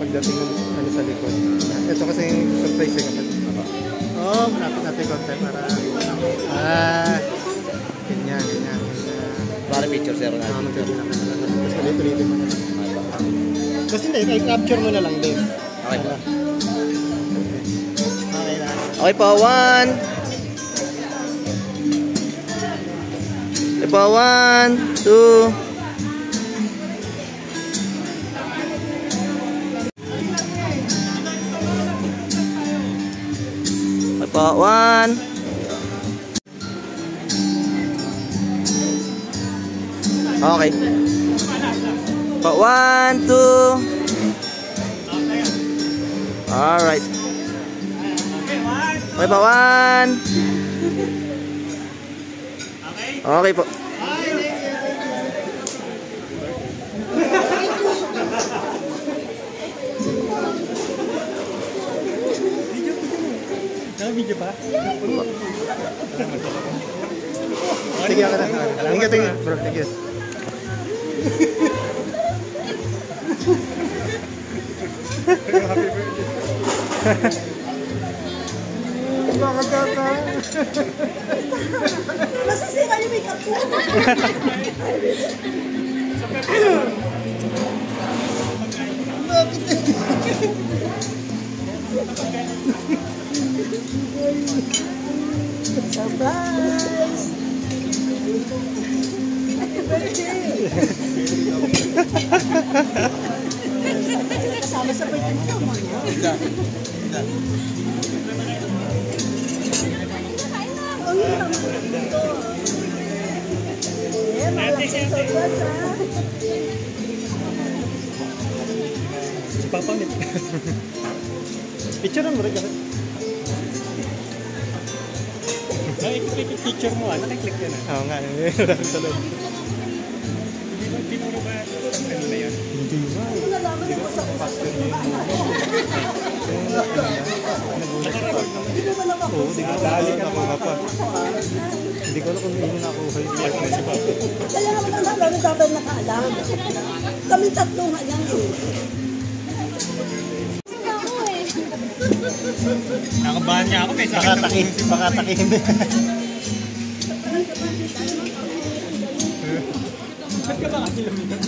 pagdating ng ano sa likod. Ito kasi yung surprise eh. Oh, malapit natin konti para ganyan. Para picture sir natin. Tapos ulit-ulitin mo na. Tapos hindi, i-capture mo na lang din. Okay po. Okay lang. Okay po, 1. Okay po, 1, 2. Okay po, 1. Okay. Pa 1, 2. Alright. Okay pa 1. Okay po. Video pa? Sige ako na. Thank you bro. Thank you. Happy birthday. Bakit ka? Masasira yung makeup ko. Surprise! Happy birthday! Kasama sa birthday mo naman. Ang hirap ito. Eh, malaking surprise ha. Si Papa Mit. Picture mo rin kasi. Ay, picture mo nakiklik yan Oo nga, Hindi mo ba ano na yan? Hindi ba? Ano nalaman ako sa Pastor niya yung Hindi mo ba naman ako? Oo, di ko nakuha pa. Hindi ko alam kung hindi nakuha yung partner si Papa. Kaya naman ang nalang dapat nakaalam. Kami tatlo nga yan eh. Nakabahan niya ako kaysa makatakin. Ba't ka ba kasi lumitan?